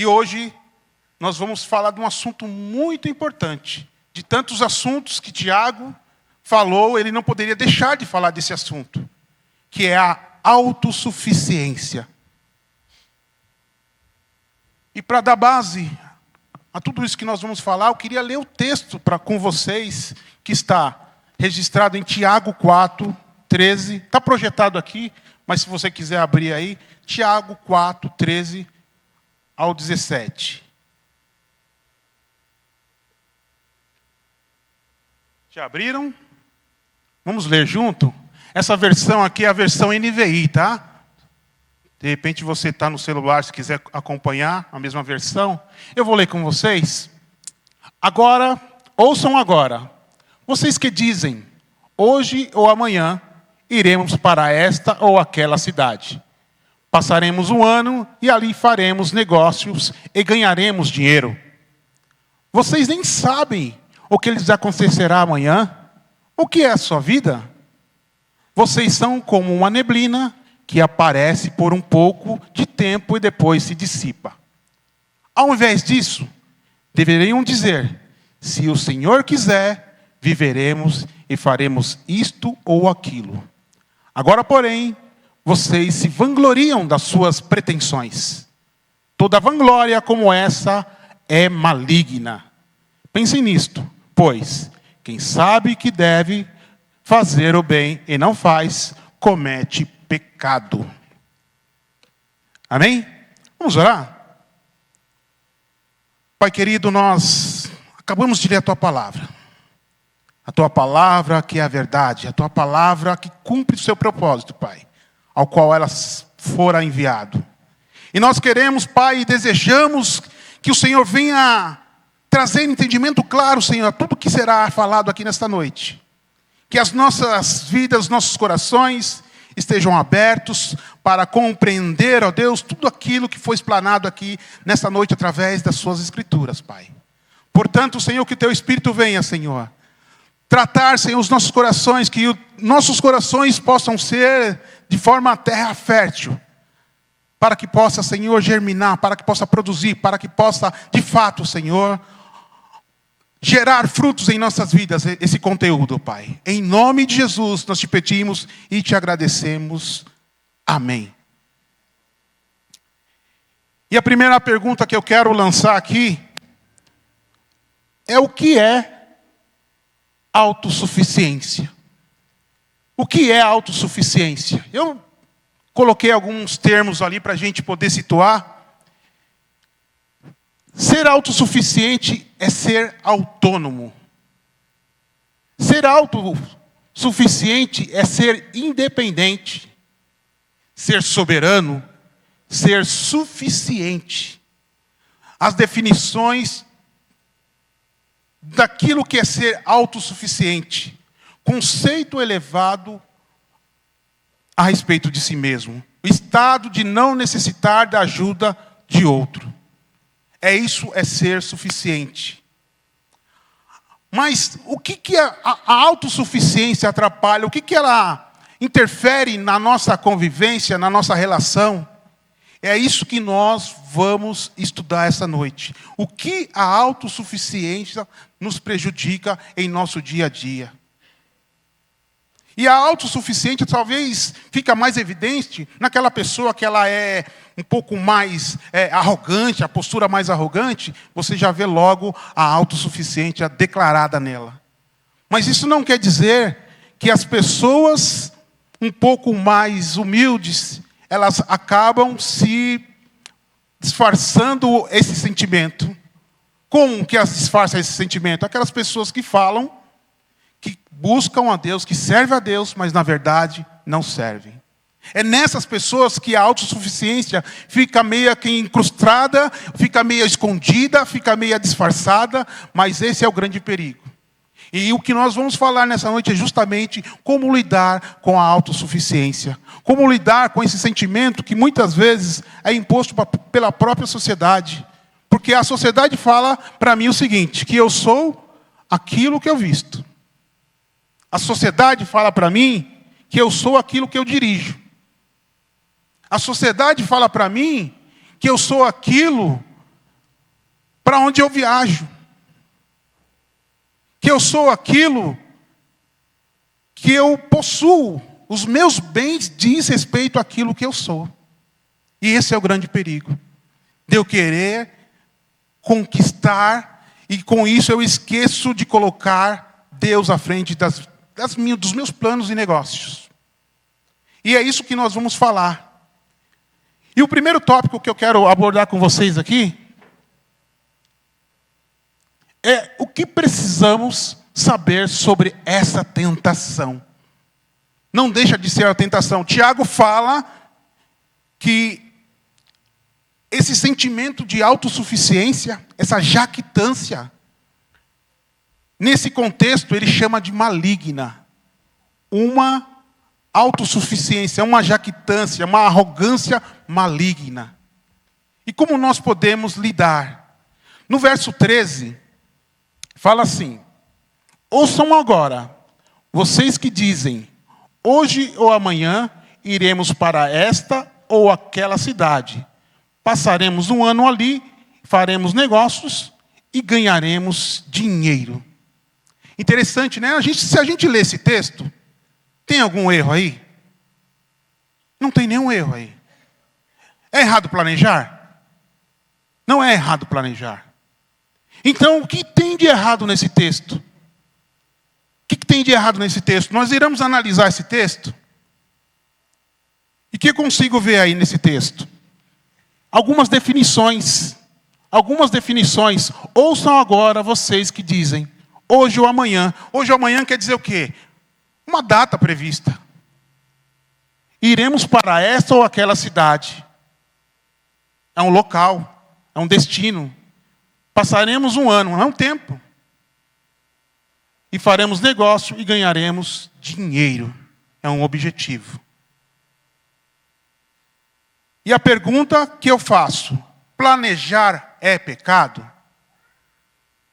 E hoje nós vamos falar de um assunto muito importante. De tantos assuntos que Tiago falou, ele não poderia deixar de falar desse assunto, que é a autossuficiência. E para dar base a tudo isso que nós vamos falar, eu queria ler o texto com vocês, que está registrado em Tiago 4, 13. Está projetado aqui, mas se você quiser abrir aí, Tiago 4, 13 ao 17. Já abriram? Vamos ler junto? Essa versão aqui é a versão NVI, tá? De repente você está no celular, se quiser acompanhar a mesma versão. Eu vou ler com vocês. Agora, ouçam agora. Vocês que dizem, hoje ou amanhã, iremos para esta ou aquela cidade. Passaremos um ano e ali faremos negócios e ganharemos dinheiro. Vocês nem sabem o que lhes acontecerá amanhã. O que é a sua vida? Vocês são como uma neblina que aparece por um pouco de tempo e depois se dissipa. Ao invés disso, deveriam dizer, se o Senhor quiser, viveremos e faremos isto ou aquilo. Agora, porém, vocês se vangloriam das suas pretensões. Toda vanglória como essa é maligna. Pensem nisto, pois quem sabe que deve fazer o bem e não faz, comete pecado. Amém? Vamos orar? Pai querido, nós acabamos de ler a Tua palavra. A Tua palavra que é a verdade, a Tua palavra que cumpre o seu propósito, Pai, ao qual ela fora enviado. E nós queremos, Pai, e desejamos que o Senhor venha trazer entendimento claro, Senhor, a tudo que será falado aqui nesta noite. Que as nossas vidas, nossos corações estejam abertos para compreender, ó Deus, tudo aquilo que foi explanado aqui nesta noite através das suas escrituras, Pai. Portanto, Senhor, que Teu Espírito venha, Senhor, tratar, Senhor, os nossos corações, que nossos corações possam ser de forma terra fértil, para que possa, Senhor, germinar, para que possa produzir, para que possa, de fato, Senhor, gerar frutos em nossas vidas, esse conteúdo, Pai. Em nome de Jesus, nós te pedimos e te agradecemos. Amém. E a primeira pergunta que eu quero lançar aqui é o que é autossuficiência? O que é autossuficiência? Eu coloquei alguns termos ali para a gente poder situar. Ser autossuficiente é ser autônomo. Ser autossuficiente é ser independente. Ser soberano, ser suficiente. As definições daquilo que é ser autossuficiente. Conceito elevado a respeito de si mesmo. O estado de não necessitar da ajuda de outro. Isso é ser suficiente. Mas o que a autossuficiência atrapalha? O que ela interfere na nossa convivência, na nossa relação? É isso que nós vamos estudar essa noite. O que a autossuficiência nos prejudica em nosso dia a dia? E a autossuficiência talvez fica mais evidente naquela pessoa que ela é um pouco mais arrogante, a postura mais arrogante, você já vê logo a autossuficiência declarada nela. Mas isso não quer dizer que as pessoas um pouco mais humildes, elas acabam se disfarçando esse sentimento. Como que elas disfarçam esse sentimento? Aquelas pessoas que falam, que buscam a Deus, que servem a Deus, mas na verdade não servem. É nessas pessoas que a autossuficiência fica meio que incrustada, fica meio escondida, fica meio disfarçada, mas esse é o grande perigo. E o que nós vamos falar nessa noite é justamente como lidar com a autossuficiência. Como lidar com esse sentimento que muitas vezes é imposto pela própria sociedade. Porque a sociedade fala para mim o seguinte, que eu sou aquilo que eu visto. A sociedade fala para mim que eu sou aquilo que eu dirijo. A sociedade fala para mim que eu sou aquilo para onde eu viajo. Que eu sou aquilo que eu possuo. Os meus bens diz respeito àquilo que eu sou. E esse é o grande perigo. De eu querer conquistar, e com isso eu esqueço de colocar Deus à frente dos meus planos e negócios. E é isso que nós vamos falar. E o primeiro tópico que eu quero abordar com vocês aqui é o que precisamos saber sobre essa tentação. Não deixa de ser a tentação. Tiago fala que esse sentimento de autossuficiência, essa jactância, nesse contexto ele chama de maligna. Uma autossuficiência, uma jactância, uma arrogância maligna. E como nós podemos lidar? No verso 13, fala assim: ouçam agora, vocês que dizem, hoje ou amanhã iremos para esta ou aquela cidade. Passaremos um ano ali, faremos negócios e ganharemos dinheiro. Interessante, né? Se a gente ler esse texto, tem algum erro aí? Não tem nenhum erro aí. É errado planejar? Não é errado planejar. Então, o que tem de errado nesse texto? O que tem de errado nesse texto? Nós iremos analisar esse texto. E o que eu consigo ver aí nesse texto? Algumas definições. Ouçam agora vocês que dizem, hoje ou amanhã. Hoje ou amanhã quer dizer o quê? Uma data prevista. Iremos para esta ou aquela cidade. É um local, é um destino. Passaremos um ano, é um tempo. E faremos negócio e ganharemos dinheiro. É um objetivo. E a pergunta que eu faço: planejar é pecado?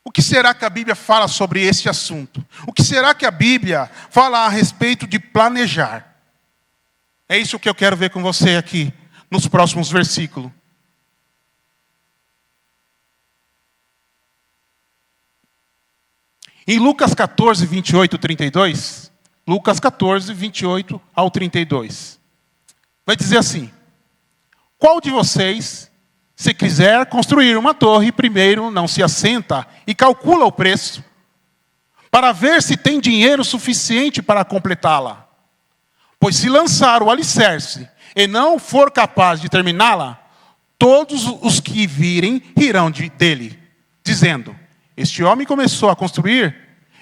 O que será que a Bíblia fala sobre esse assunto? O que será que a Bíblia fala a respeito de planejar? É isso que eu quero ver com você aqui, nos próximos versículos. Em Lucas 14, 28 e 32, Lucas 14, 28 ao 32, vai dizer assim: qual de vocês, se quiser construir uma torre, primeiro não se assenta e calcula o preço, para ver se tem dinheiro suficiente para completá-la? Pois se lançar o alicerce e não for capaz de terminá-la, todos os que virem rirão dele, dizendo, este homem começou a construir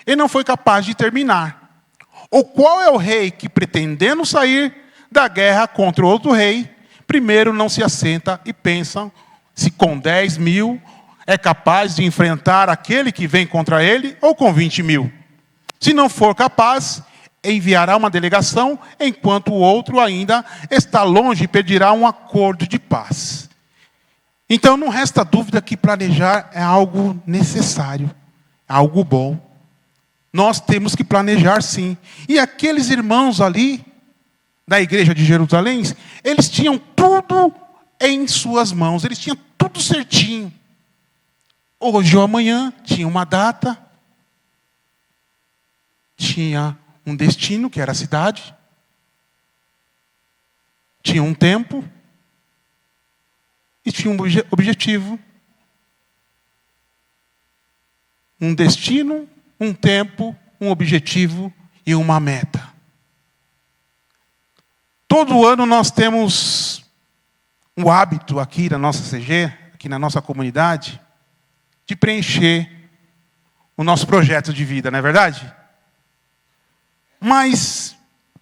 e não foi capaz de terminar. Ou qual é o rei que, pretendendo sair da guerra contra outro rei, primeiro não se assenta e pensa se com 10.000 é capaz de enfrentar aquele que vem contra ele, ou com 20.000. Se não for capaz, enviará uma delegação, enquanto o outro ainda está longe e pedirá um acordo de paz. Então não resta dúvida que planejar é algo necessário, algo bom. Nós temos que planejar sim. E aqueles irmãos ali, da igreja de Jerusalém, eles tinham tudo em suas mãos, eles tinham tudo certinho. Hoje ou amanhã tinha uma data, tinha um destino, que era a cidade, tinha um tempo e tinha um objetivo. Um destino, um tempo, um objetivo e uma meta. Todo ano nós temos o hábito aqui na nossa CG, aqui na nossa comunidade, de preencher o nosso projeto de vida, não é verdade? Mas,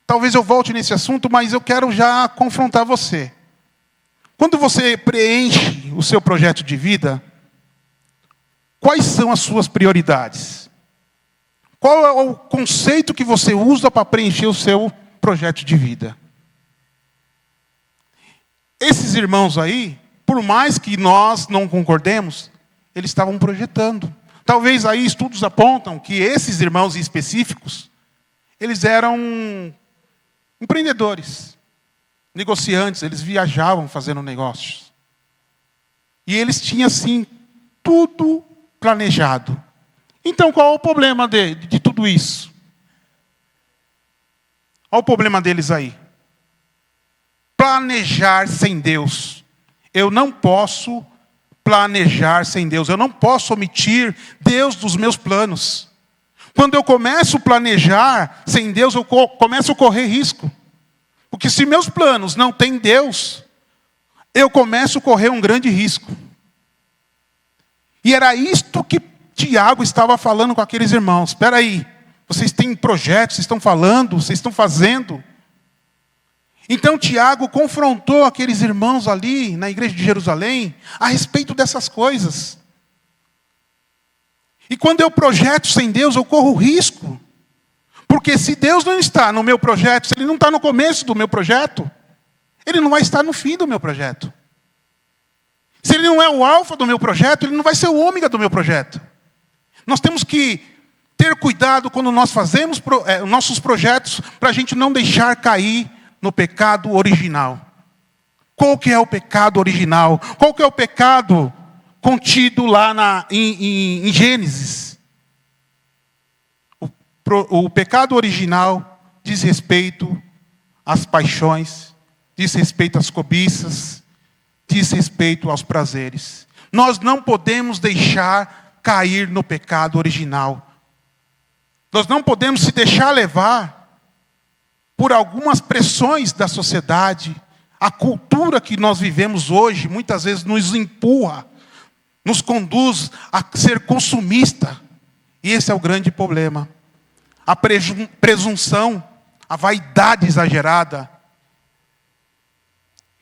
talvez eu volte nesse assunto, mas eu quero já confrontar você. Quando você preenche o seu projeto de vida, quais são as suas prioridades? Qual é o conceito que você usa para preencher o seu projeto de vida? Esses irmãos aí, por mais que nós não concordemos, eles estavam projetando. Talvez aí estudos apontam que esses irmãos específicos, eles eram empreendedores, negociantes, eles viajavam fazendo negócios. E eles tinham, assim, tudo planejado. Então, qual é o problema de tudo isso? Olha o problema deles aí. Planejar sem Deus. Eu não posso planejar sem Deus. Eu não posso omitir Deus dos meus planos. Quando eu começo a planejar sem Deus, eu começo a correr risco. Porque se meus planos não têm Deus, eu começo a correr um grande risco. E era isto que Tiago estava falando com aqueles irmãos. Espera aí, vocês têm projetos, vocês estão falando, vocês estão fazendo. Então Tiago confrontou aqueles irmãos ali na igreja de Jerusalém a respeito dessas coisas. E quando eu projeto sem Deus, eu corro risco. Porque se Deus não está no meu projeto, se Ele não está no começo do meu projeto, Ele não vai estar no fim do meu projeto. Se Ele não é o alfa do meu projeto, Ele não vai ser o ômega do meu projeto. Nós temos que ter cuidado quando nós fazemos nossos projetos, para a gente não deixar cair no pecado original. Qual que é o pecado original? Qual que é o pecado contido lá em Gênesis? O pecado original diz respeito às paixões, diz respeito às cobiças, diz respeito aos prazeres. Nós não podemos deixar cair no pecado original. Nós não podemos se deixar levar por algumas pressões da sociedade. A cultura que nós vivemos hoje, muitas vezes nos empurra, nos conduz a ser consumista. E esse é o grande problema. A presunção, a vaidade exagerada.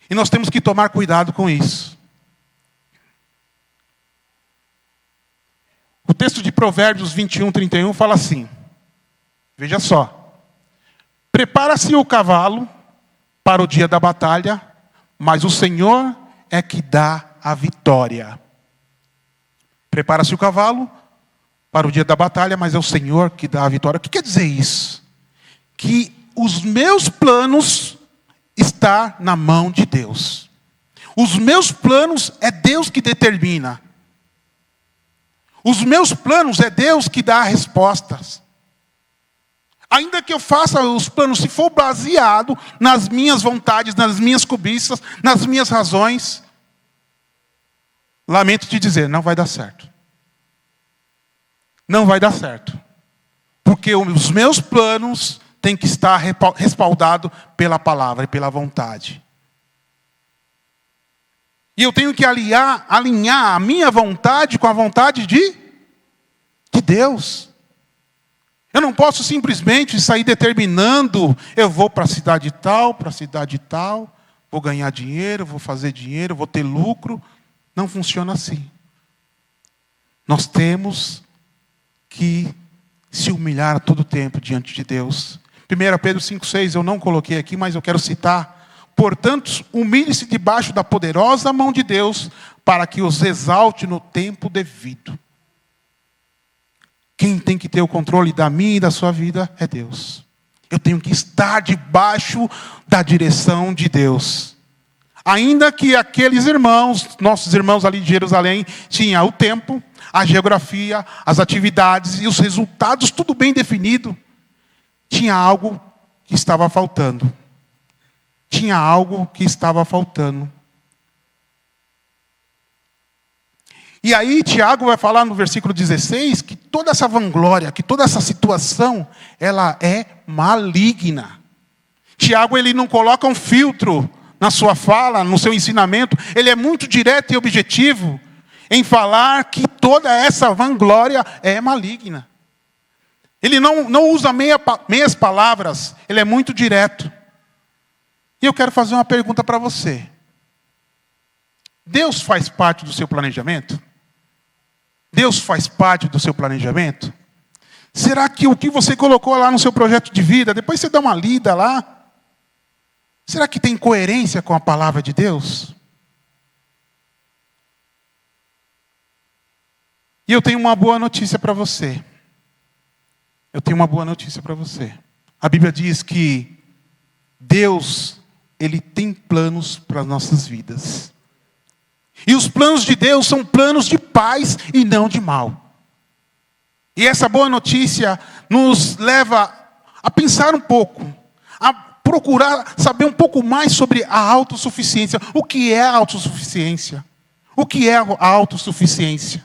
E nós temos que tomar cuidado com isso. O texto de Provérbios 21:31 fala assim. Veja só. Prepara-se o cavalo para o dia da batalha, mas o Senhor é que dá a vitória. Prepara-se o cavalo para o dia da batalha, mas é o Senhor que dá a vitória. O que quer dizer isso? Que os meus planos estão na mão de Deus. Os meus planos é Deus que determina. Os meus planos é Deus que dá respostas. Ainda que eu faça os planos, se for baseado nas minhas vontades, nas minhas cobiças, nas minhas razões, lamento te dizer, não vai dar certo. Não vai dar certo. Porque os meus planos têm que estar respaldados pela palavra e pela vontade. E eu tenho que alinhar a minha vontade com a vontade de Deus. Eu não posso simplesmente sair determinando, eu vou para a cidade tal, vou ganhar dinheiro, vou fazer dinheiro, vou ter lucro. Não funciona assim. Nós temos que se humilhar a todo tempo diante de Deus. 1 Pedro 5,6 eu não coloquei aqui, mas eu quero citar. Portanto, humilhe-se debaixo da poderosa mão de Deus, para que os exalte no tempo devido. Quem tem que ter o controle da minha e da sua vida é Deus. Eu tenho que estar debaixo da direção de Deus. Ainda que aqueles irmãos, nossos irmãos ali de Jerusalém, tinham o tempo, a geografia, as atividades e os resultados, tudo bem definido. Tinha algo que estava faltando. Tinha algo que estava faltando. E aí Tiago vai falar no versículo 16 que toda essa vanglória, que toda essa situação, ela é maligna. Tiago, ele não coloca um filtro na sua fala, no seu ensinamento. Ele é muito direto e objetivo em falar que toda essa vanglória é maligna. Ele não usa meias palavras, ele é muito direto. E eu quero fazer uma pergunta para você. Deus faz parte do seu planejamento? Deus faz parte do seu planejamento? Será que o que você colocou lá no seu projeto de vida, depois você dá uma lida lá, será que tem coerência com a palavra de Deus? E eu tenho uma boa notícia para você. Eu tenho uma boa notícia para você. A Bíblia diz que Deus, Ele tem planos para as nossas vidas. E os planos de Deus são planos de paz e não de mal. E essa boa notícia nos leva a pensar um pouco, a procurar saber um pouco mais sobre a autossuficiência. O que é a autossuficiência? O que é a autossuficiência?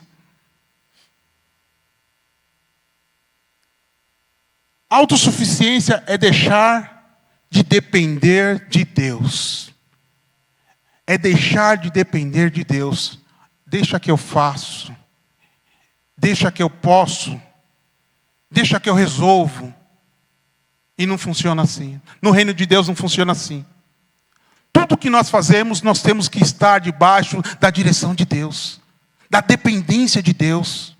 Autossuficiência é deixar de depender de Deus. É deixar de depender de Deus. Deixa que eu faço. Deixa que eu posso. Deixa que eu resolvo. E não funciona assim. No reino de Deus não funciona assim. Tudo que nós fazemos, nós temos que estar debaixo da direção de Deus. Da dependência de Deus.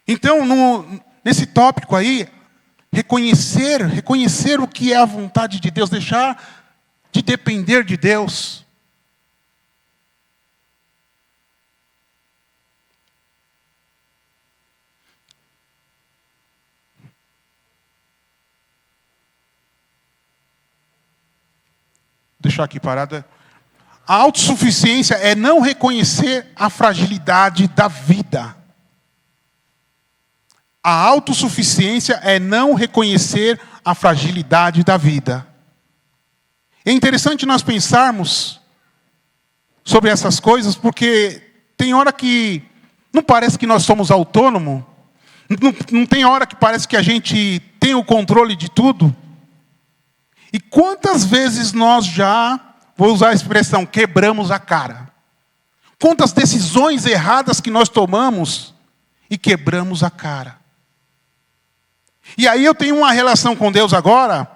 Então, nesse tópico aí, reconhecer o que é a vontade de Deus, deixar de depender de Deus. Deixar aqui parada. A autossuficiência é não reconhecer a fragilidade da vida. A autossuficiência é não reconhecer a fragilidade da vida. É interessante nós pensarmos sobre essas coisas, porque tem hora que não parece que nós somos autônomos, não tem hora que parece que a gente tem o controle de tudo. E quantas vezes nós já, vou usar a expressão, quebramos a cara? Quantas decisões erradas que nós tomamos e quebramos a cara? E aí eu tenho uma relação com Deus agora,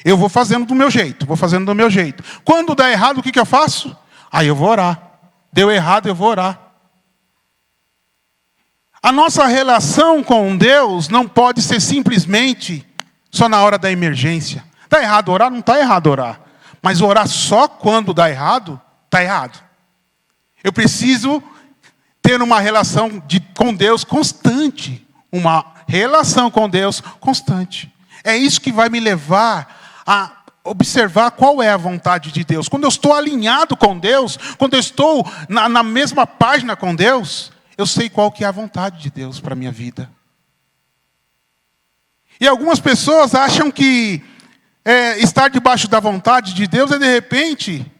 eu vou fazendo do meu jeito, Quando dá errado, o que eu faço? Aí eu vou orar. Deu errado, eu vou orar. A nossa relação com Deus não pode ser simplesmente só na hora da emergência. Está errado orar? Não está errado orar. Mas orar só quando dá errado, está errado. Eu preciso ter uma relação com Deus constante. Uma relação com Deus constante. É isso que vai me levar a observar qual é a vontade de Deus. Quando eu estou alinhado com Deus, quando eu estou na mesma página com Deus, eu sei qual que é a vontade de Deus para a minha vida. E algumas pessoas acham que estar debaixo da vontade de Deus é, de repente,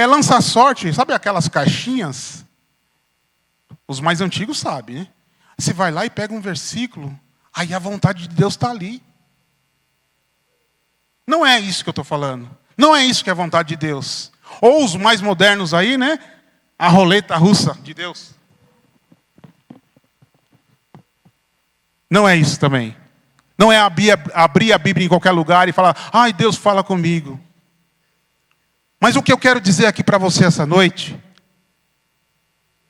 lançar sorte. Sabe aquelas caixinhas? Os mais antigos sabem, né? Você vai lá e pega um versículo, aí a vontade de Deus está ali. Não é isso que eu estou falando. Não é isso que é a vontade de Deus. Ou os mais modernos aí, né? A roleta russa de Deus. Não é isso também. Não é abrir a Bíblia em qualquer lugar e falar, ai, Deus fala comigo. Mas o que eu quero dizer aqui para você essa noite,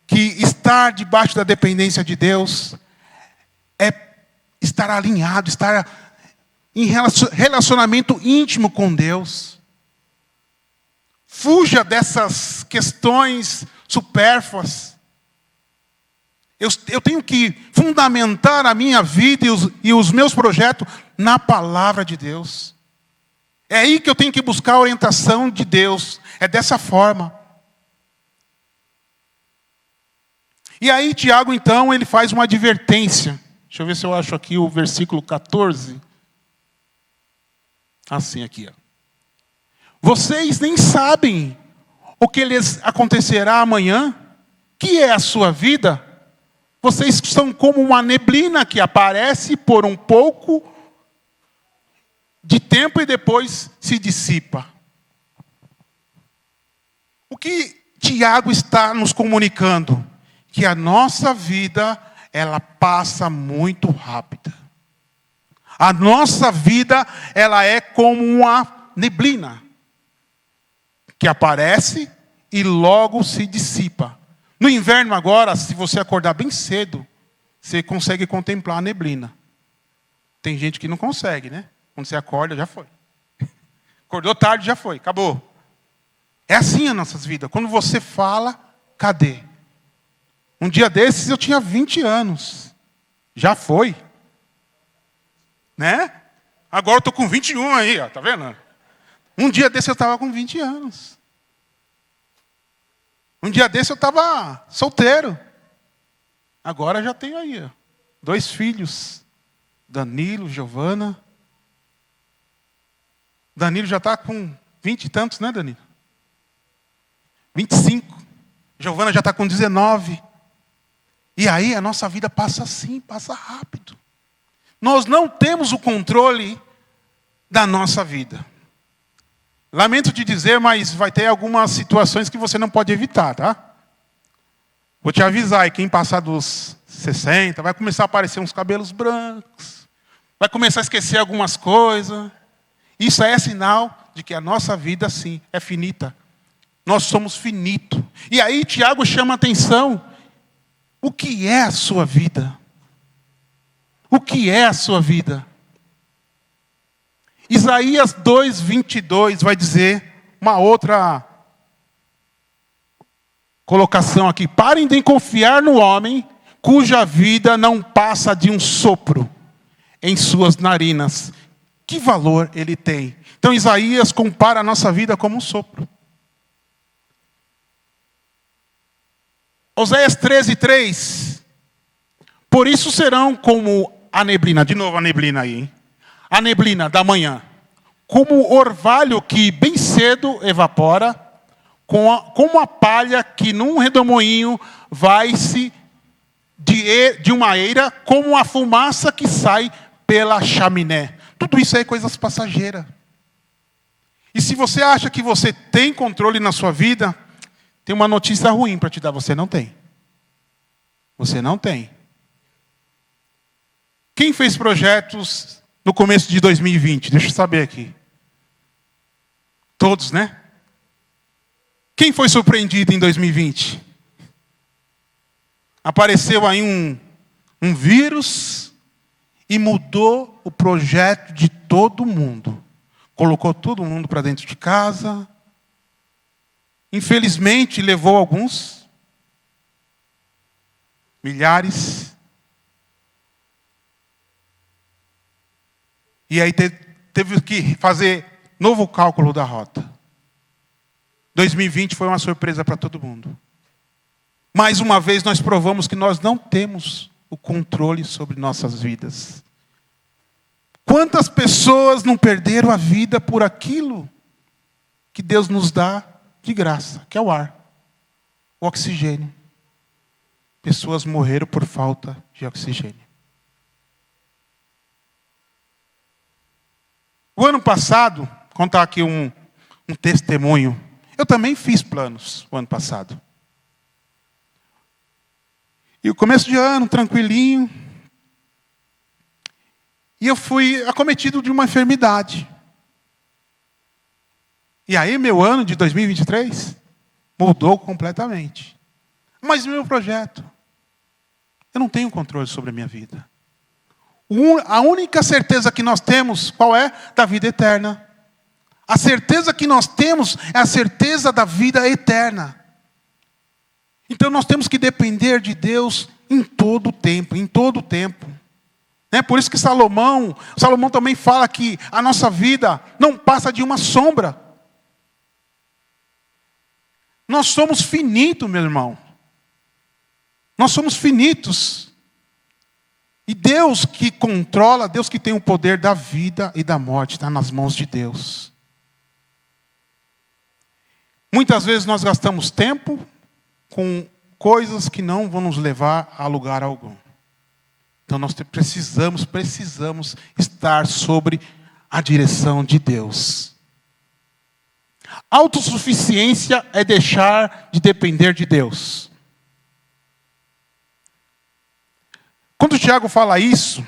que estar debaixo da dependência de Deus é estar alinhado, estar em relacionamento íntimo com Deus. Fuja dessas questões supérfluas. Eu tenho que fundamentar a minha vida e os meus projetos na palavra de Deus. É aí que eu tenho que buscar a orientação de Deus. É dessa forma. E aí Tiago, então, ele faz uma advertência. Deixa eu ver se eu acho aqui o versículo 14. Assim aqui, ó. Vocês nem sabem o que lhes acontecerá amanhã, que é a sua vida. Vocês são como uma neblina que aparece por um pouco de tempo e depois se dissipa. O que Tiago está nos comunicando? Que a nossa vida, ela passa muito rápida. A nossa vida, ela é como uma neblina que aparece e logo se dissipa. No inverno agora, se você acordar bem cedo, você consegue contemplar a neblina. Tem gente que não consegue, né? Quando você acorda, já foi. Acordou tarde, já foi, acabou. É assim as nossas vidas. Quando você fala, cadê? Um dia desses eu tinha 20 anos. Já foi. Né? Agora eu estou com 21 aí, ó, tá vendo? Um dia desses eu estava com 20 anos. Um dia desse eu estava solteiro. Agora já tenho aí, ó, 2 filhos. Danilo, Giovana. Danilo já está com 20 e tantos, né, Danilo? 25. Giovana já está com 19. E aí a nossa vida passa assim, passa rápido. Nós não temos o controle da nossa vida. Lamento te dizer, mas vai ter algumas situações que você não pode evitar, tá? Vou te avisar, e quem passar dos 60, vai começar a aparecer uns cabelos brancos, vai começar a esquecer algumas coisas. Isso é sinal de que a nossa vida, sim, é finita. Nós somos finitos. E aí Tiago chama a atenção. O que é a sua vida? O que é a sua vida? Isaías 2:22 vai dizer uma outra colocação aqui. Parem de confiar no homem, cuja vida não passa de um sopro em suas narinas. Que valor ele tem? Então Isaías compara a nossa vida como um sopro. Oséias 13:3. Por isso serão como a neblina. De novo a neblina aí, hein? A neblina da manhã. Como o orvalho que bem cedo evapora. Como a palha que num redemoinho vai-se de uma eira. Como a fumaça que sai pela chaminé. Tudo isso é coisas passageiras. E se você acha que você tem controle na sua vida, tem uma notícia ruim para te dar. Você não tem. Você não tem. Quem fez projetos no começo de 2020? Deixa eu saber aqui. Todos, né? Quem foi surpreendido em 2020? Apareceu aí um vírus e mudou o projeto de todo mundo. Colocou todo mundo para dentro de casa. Infelizmente, levou alguns. Milhares. E aí teve que fazer novo cálculo da rota. 2020 foi uma surpresa para todo mundo. Mais uma vez nós provamos que nós não temos o controle sobre nossas vidas. Quantas pessoas não perderam a vida por aquilo que Deus nos dá de graça, que é o ar, o oxigênio. Pessoas morreram por falta de oxigênio. O ano passado, vou contar aqui um testemunho. Eu também fiz planos o ano passado. E o começo de ano, tranquilinho. E eu fui acometido de uma enfermidade. E aí meu ano de 2023 mudou completamente. Mas o meu projeto, eu não tenho controle sobre a minha vida. A única certeza que nós temos, qual é? Da vida eterna. A certeza que nós temos é a certeza da vida eterna. Então nós temos que depender de Deus em todo o tempo, em todo o tempo. É por isso que Salomão também fala que a nossa vida não passa de uma sombra. Nós somos finitos, meu irmão. Nós somos finitos. E Deus que controla, Deus que tem o poder da vida e da morte, está nas mãos de Deus. Muitas vezes nós gastamos tempo com coisas que não vão nos levar a lugar algum. Então nós precisamos estar sobre a direção de Deus. Autossuficiência é deixar de depender de Deus. Quando o Tiago fala isso,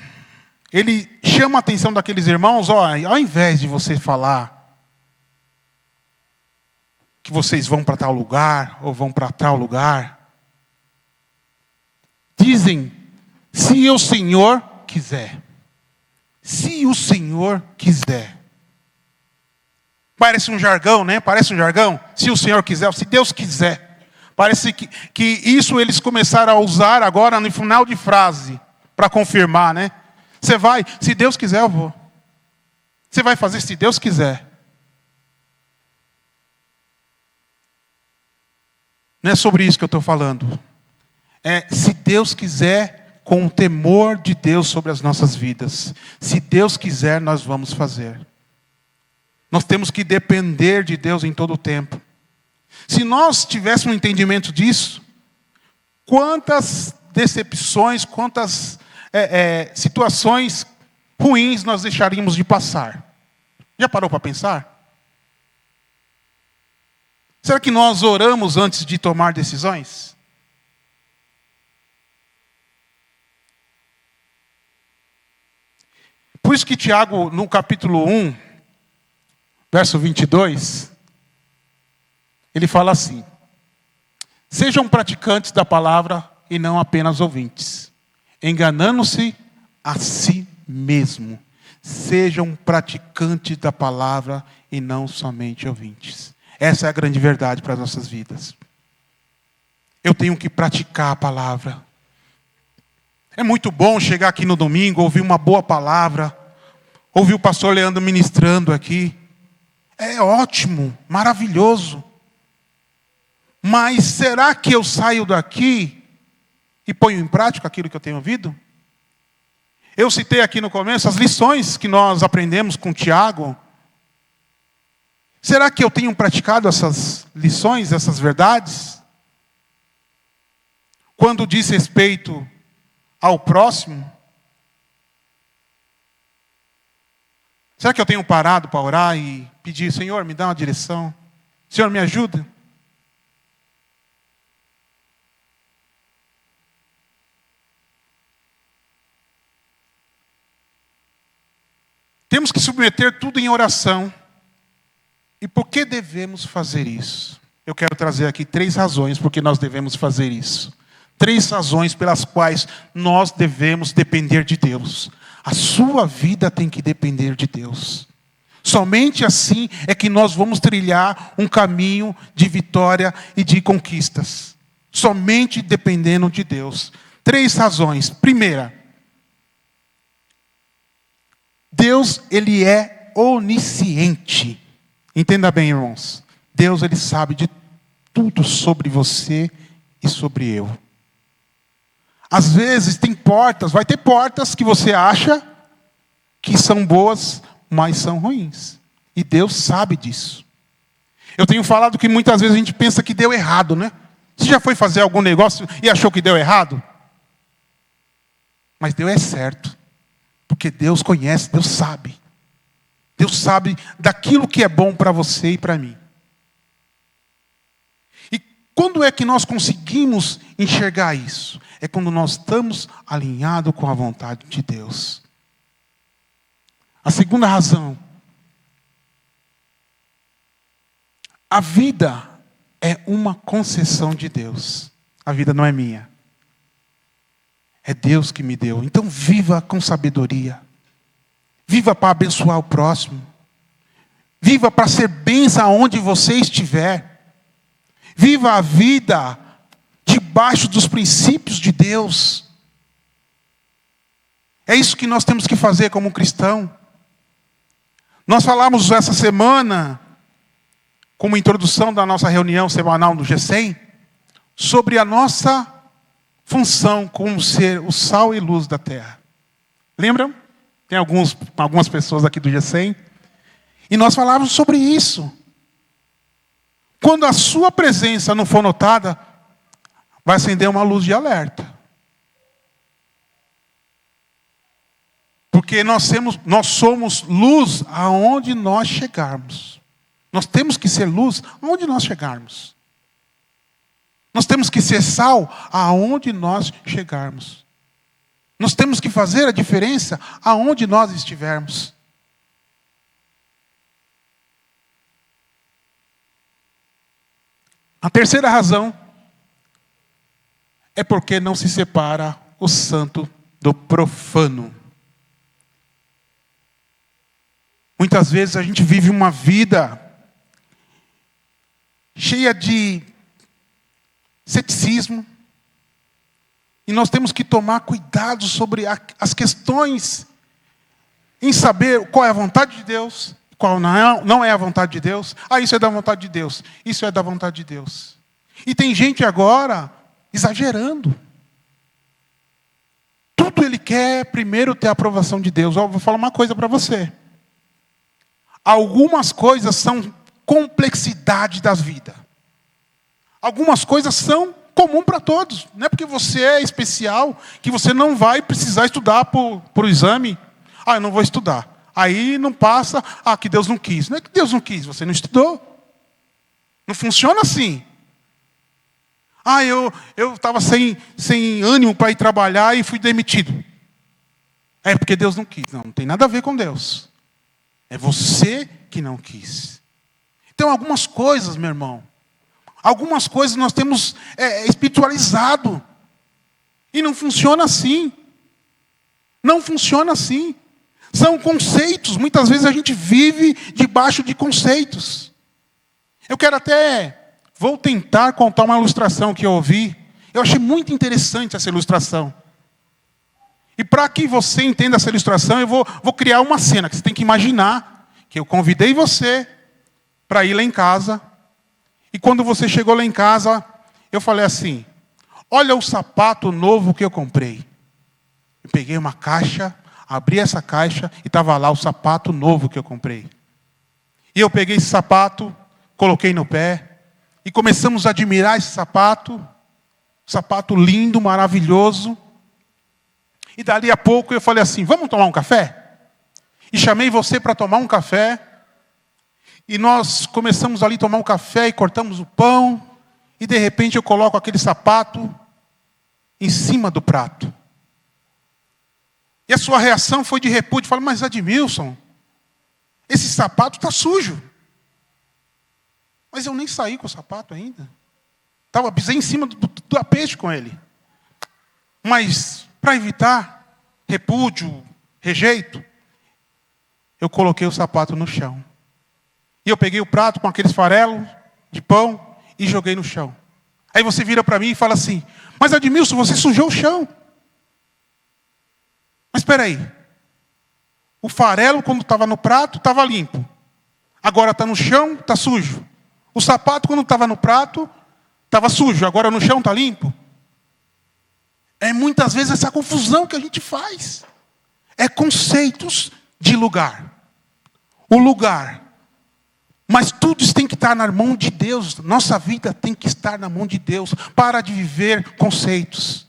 ele chama a atenção daqueles irmãos, ao invés de você falar que vocês vão para tal lugar, ou vão para tal lugar, dizem, se o Senhor quiser. Se o Senhor quiser. Parece um jargão, né? Parece um jargão. Se o Senhor quiser, se Deus quiser. Parece que isso eles começaram a usar agora no final de frase, para confirmar, né? Você vai, se Deus quiser eu vou. Você vai fazer, se Deus quiser. Não é sobre isso que eu estou falando. É se Deus quiser, com o temor de Deus sobre as nossas vidas. Se Deus quiser, nós vamos fazer. Nós temos que depender de Deus em todo o tempo. Se nós tivéssemos um entendimento disso, quantas decepções, quantas situações ruins nós deixaríamos de passar? Já parou para pensar? Será que nós oramos antes de tomar decisões? Por isso que Tiago, no capítulo 1, verso 22, ele fala assim: sejam praticantes da palavra e não apenas ouvintes, enganando-se a si mesmo. Sejam praticantes da palavra e não somente ouvintes. Essa é a grande verdade para as nossas vidas. Eu tenho que praticar a palavra. É muito bom chegar aqui no domingo, ouvir uma boa palavra, ouvir o pastor Leandro ministrando aqui. É ótimo, maravilhoso. Mas será que eu saio daqui e ponho em prática aquilo que eu tenho ouvido? Eu citei aqui no começo as lições que nós aprendemos com Tiago. Será que eu tenho praticado essas lições, essas verdades? Quando diz respeito ao próximo, será que eu tenho parado para orar e pedir: Senhor, me dá uma direção? Senhor, me ajuda? Temos que submeter tudo em oração. E por que devemos fazer isso? Eu quero trazer aqui 3 razões por que nós devemos fazer isso. 3 razões pelas quais nós devemos depender de Deus. A sua vida tem que depender de Deus. Somente assim é que nós vamos trilhar um caminho de vitória e de conquistas. Somente dependendo de Deus. 3 razões. Primeira, Deus, Ele é onisciente. Entenda bem, irmãos. Deus, Ele sabe de tudo sobre você e sobre eu. Às vezes tem portas, vai ter portas que você acha que são boas, mas são ruins. E Deus sabe disso. Eu tenho falado que muitas vezes a gente pensa que deu errado, né? Você já foi fazer algum negócio e achou que deu errado? Mas deu certo. Porque Deus conhece, Deus sabe. Deus sabe daquilo que é bom para você e para mim. E quando é que nós conseguimos enxergar isso? É quando nós estamos alinhados com a vontade de Deus. A segunda razão. A vida é uma concessão de Deus. A vida não é minha. É Deus que me deu. Então viva com sabedoria. Viva para abençoar o próximo. Viva para ser bênção aonde você estiver. Viva a vida debaixo dos princípios de Deus. É isso que nós temos que fazer como cristão. Nós falamos essa semana, como introdução da nossa reunião semanal do G100, sobre a nossa função como ser o sal e luz da terra. Lembram? Tem algumas pessoas aqui do G100. E nós falávamos sobre isso. Quando a sua presença não for notada, vai acender uma luz de alerta. Porque nós somos luz aonde nós chegarmos. Nós temos que ser luz aonde nós chegarmos. Nós temos que ser sal aonde nós chegarmos. Nós temos que fazer a diferença aonde nós estivermos. A terceira razão é porque não se separa o santo do profano. Muitas vezes a gente vive uma vida cheia de ceticismo. E nós temos que tomar cuidado sobre as questões em saber qual é a vontade de Deus, qual não é a vontade de Deus. Isso é da vontade de Deus. Isso é da vontade de Deus. E tem gente agora exagerando. Tudo ele quer primeiro ter a aprovação de Deus. Vou falar uma coisa para você. Algumas coisas são complexidade da vida. Algumas coisas são comum para todos. Não é porque você é especial que você não vai precisar estudar por exame. Eu não vou estudar. Aí não passa, que Deus não quis. Não é que Deus não quis, você não estudou. Não funciona assim. Eu estava sem ânimo para ir trabalhar e fui demitido. É porque Deus não quis. Não tem nada a ver com Deus. É você que não quis. Então, algumas coisas, meu irmão, algumas coisas nós temos espiritualizado. E não funciona assim. Não funciona assim. São conceitos. Muitas vezes a gente vive debaixo de conceitos. Eu quero vou tentar contar uma ilustração que eu ouvi. Eu achei muito interessante essa ilustração. E para que você entenda essa ilustração, eu vou criar uma cena que você tem que imaginar que eu convidei você para ir lá em casa. E quando você chegou lá em casa, eu falei assim: olha o sapato novo que eu comprei. Eu peguei uma caixa, abri essa caixa e estava lá o sapato novo que eu comprei. E eu peguei esse sapato, coloquei no pé e começamos a admirar esse sapato lindo, maravilhoso. E dali a pouco eu falei assim: vamos tomar um café? E chamei você para tomar um café. E nós começamos ali a tomar um café e cortamos o pão. E de repente eu coloco aquele sapato em cima do prato. E a sua reação foi de repúdio. Eu falei: mas Admilson, esse sapato está sujo. Mas eu nem saí com o sapato ainda. Pisei em cima do tapete com ele. Mas, para evitar repúdio, rejeito, eu coloquei o sapato no chão. E eu peguei o prato com aqueles farelos de pão e joguei no chão. Aí você vira para mim e fala assim: mas Admilson, você sujou o chão. Mas espera aí. O farelo, quando estava no prato, estava limpo. Agora está no chão, está sujo. O sapato, quando estava no prato, estava sujo. Agora no chão está limpo. É muitas vezes essa confusão que a gente faz. É conceitos de lugar. O lugar. Mas tudo isso tem que estar na mão de Deus. Nossa vida tem que estar na mão de Deus. Para de viver conceitos.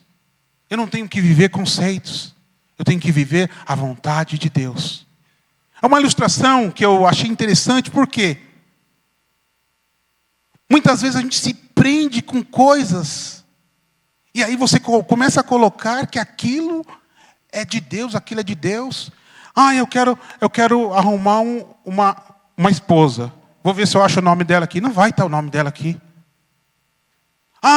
Eu não tenho que viver conceitos. Eu tenho que viver a vontade de Deus. É uma ilustração que eu achei interessante, por quê? Muitas vezes a gente se prende com coisas, e aí você começa a colocar que aquilo é de Deus, aquilo é de Deus. Eu quero arrumar uma esposa. Vou ver se eu acho o nome dela aqui. Não vai estar o nome dela aqui.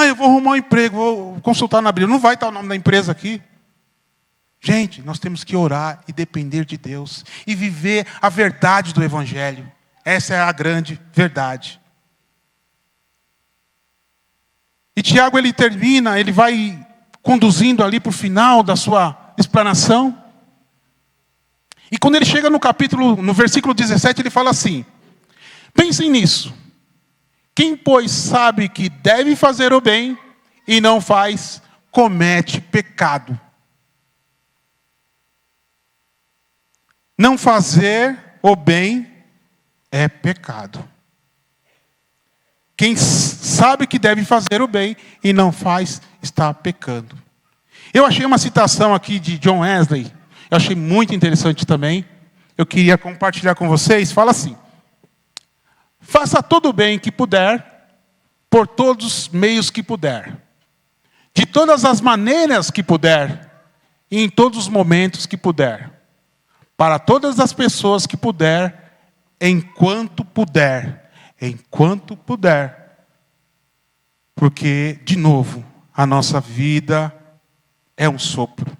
Eu vou arrumar um emprego, vou consultar na Bíblia. Não vai estar o nome da empresa aqui. Gente, nós temos que orar e depender de Deus. E viver a verdade do Evangelho. Essa é a grande verdade. E Tiago, ele termina, ele vai conduzindo ali para o final da sua explanação. E quando ele chega no versículo 17, ele fala assim: pensem nisso. Quem, pois, sabe que deve fazer o bem e não faz, comete pecado. Não fazer o bem é pecado. Quem sabe que deve fazer o bem e não faz, está pecando. Eu achei uma citação aqui de John Wesley. Eu achei muito interessante também. Eu queria compartilhar com vocês. Fala assim: faça todo o bem que puder, por todos os meios que puder, de todas as maneiras que puder, e em todos os momentos que puder, para todas as pessoas que puder, enquanto puder. Enquanto puder. Porque, de novo, a nossa vida é um sopro.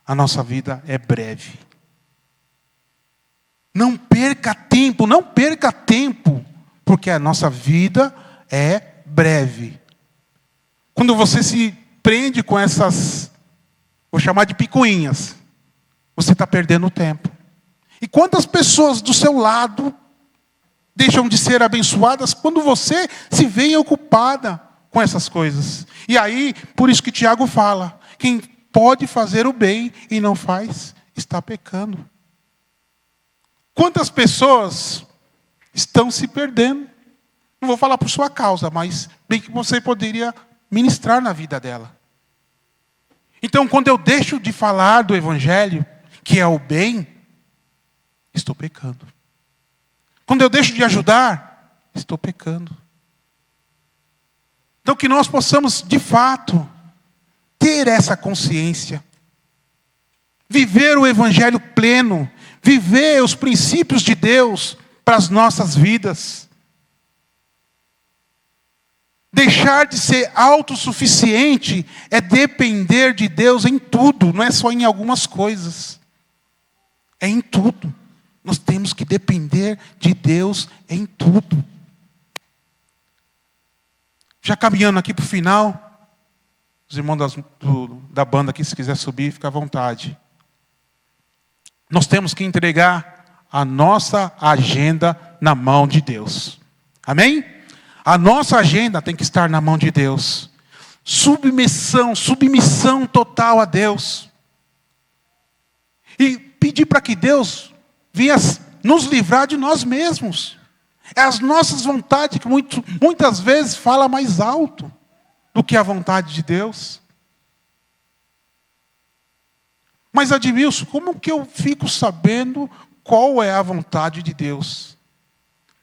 A nossa vida é breve. Não perca tempo, porque a nossa vida é breve. Quando você se prende com essas, vou chamar de picuinhas, você está perdendo tempo. E quantas pessoas do seu lado deixam de ser abençoadas quando você se vê ocupada com essas coisas. E aí, por isso que Tiago fala, quem pode fazer o bem e não faz, está pecando. Quantas pessoas estão se perdendo? Não vou falar por sua causa, mas bem que você poderia ministrar na vida dela. Então, quando eu deixo de falar do Evangelho, que é o bem, estou pecando. Quando eu deixo de ajudar, estou pecando. Então, que nós possamos, de fato, ter essa consciência. Viver o Evangelho pleno. Viver os princípios de Deus para as nossas vidas. Deixar de ser autossuficiente é depender de Deus em tudo, não é só em algumas coisas. É em tudo. Nós temos que depender de Deus em tudo. Já caminhando aqui para o final, os irmãos da banda aqui, se quiser subir, fica à vontade. Nós temos que entregar a nossa agenda na mão de Deus. Amém? A nossa agenda tem que estar na mão de Deus. Submissão total a Deus. E pedir para que Deus venha nos livrar de nós mesmos. É as nossas vontades que muitas vezes fala mais alto do que a vontade de Deus. Mas Admilson, como que eu fico sabendo qual é a vontade de Deus?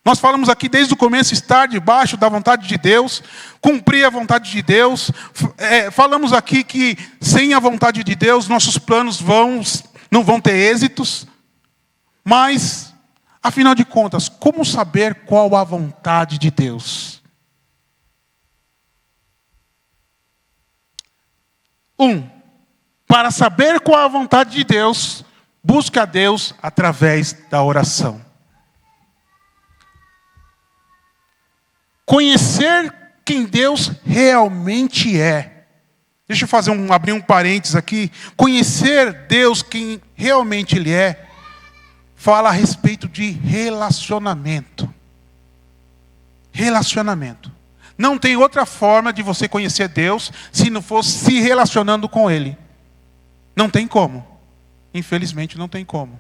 Nós falamos aqui desde o começo, estar debaixo da vontade de Deus, cumprir a vontade de Deus. Falamos aqui que sem a vontade de Deus, nossos planos não vão ter êxitos. Mas, afinal de contas, como saber qual a vontade de Deus? 1. Para saber qual a vontade de Deus, busque a Deus através da oração. Conhecer quem Deus realmente é. Deixa eu abrir um parênteses aqui. Conhecer Deus, quem realmente Ele é, fala a respeito de relacionamento. Relacionamento. Não tem outra forma de você conhecer Deus se não fosse se relacionando com Ele. Não tem como. Infelizmente não tem como.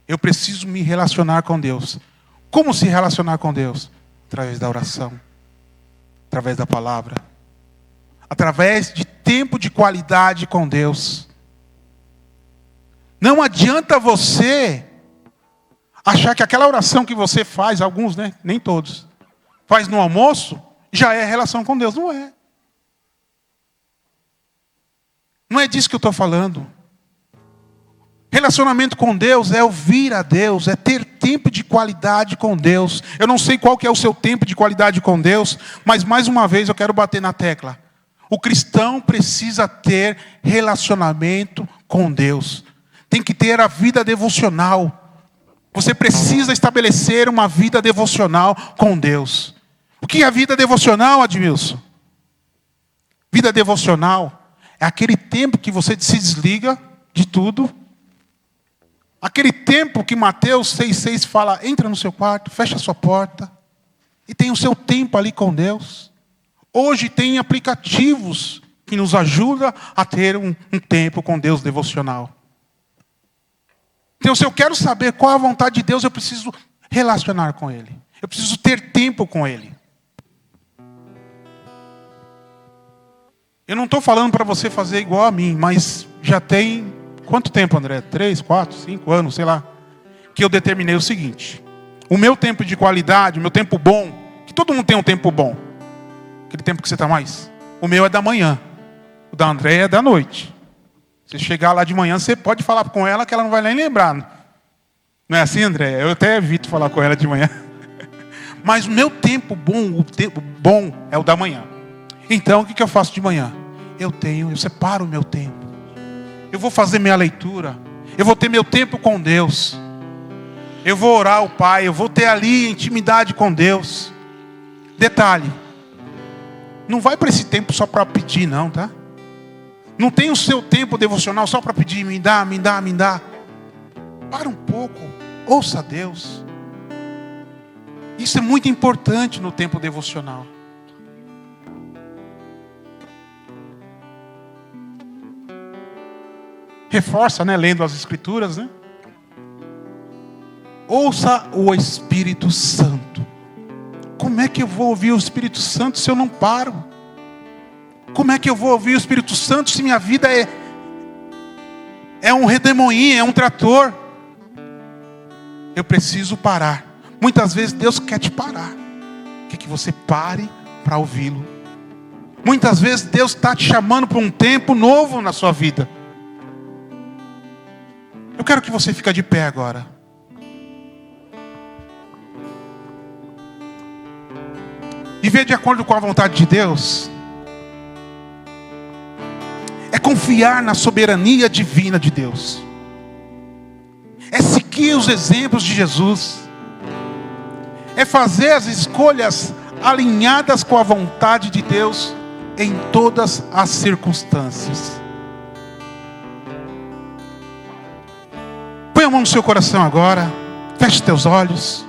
Eu preciso me relacionar com Deus. Como se relacionar com Deus? Através da oração. Através da palavra. Através de tempo de qualidade com Deus. Não adianta você achar que aquela oração que você faz, alguns, né? Nem todos, faz no almoço, já é relação com Deus. Não é. Não é disso que eu estou falando. Relacionamento com Deus é ouvir a Deus, é ter tempo de qualidade com Deus. Eu não sei qual que é o seu tempo de qualidade com Deus, mas mais uma vez eu quero bater na tecla. O cristão precisa ter relacionamento com Deus. Tem que ter a vida devocional. Você precisa estabelecer uma vida devocional com Deus. O que é a vida devocional, Admilson? Vida devocional é aquele tempo que você se desliga de tudo. Aquele tempo que Mateus 6,6 fala, entra no seu quarto, fecha a sua porta. E tem o seu tempo ali com Deus. Hoje tem aplicativos que nos ajudam a ter um tempo com Deus devocional. Então, se eu quero saber qual a vontade de Deus, eu preciso relacionar com Ele. Eu preciso ter tempo com Ele. Eu não estou falando para você fazer igual a mim, mas já tem... Quanto tempo, André? 3, 4, 5 anos, sei lá. Que eu determinei o seguinte. O meu tempo de qualidade, o meu tempo bom. Que todo mundo tem um tempo bom. Aquele tempo que você está mais. O meu é da manhã. O da André é da noite. Você chegar lá de manhã, você pode falar com ela que ela não vai nem lembrar. Não é assim, André? Eu até evito falar com ela de manhã. Mas o meu tempo bom, o tempo bom é o da manhã. Então, o que eu faço de manhã? Eu separo o meu tempo. Eu vou fazer minha leitura. Eu vou ter meu tempo com Deus. Eu vou orar ao Pai. Eu vou ter ali intimidade com Deus. Detalhe. Não vai para esse tempo só para pedir, não, tá? Não tem o seu tempo devocional só para pedir, me dá, me dá, me dá. Para um pouco. Ouça a Deus. Isso é muito importante no tempo devocional. reforça, né, lendo as Escrituras, né? Ouça o Espírito Santo. Como é que eu vou ouvir o Espírito Santo se eu não paro? Como é que eu vou ouvir o Espírito Santo se minha vida é um redemoinho, é um trator? Eu preciso parar. Muitas vezes Deus quer te parar. Quer que você pare para ouvi-lo. Muitas vezes Deus está te chamando para um tempo novo na sua vida. Eu quero que você fique de pé agora. Viver de acordo com a vontade de Deus é confiar na soberania divina de Deus. É seguir os exemplos de Jesus. É fazer as escolhas alinhadas com a vontade de Deus em todas as circunstâncias. Põe a mão no seu coração agora. Feche teus olhos.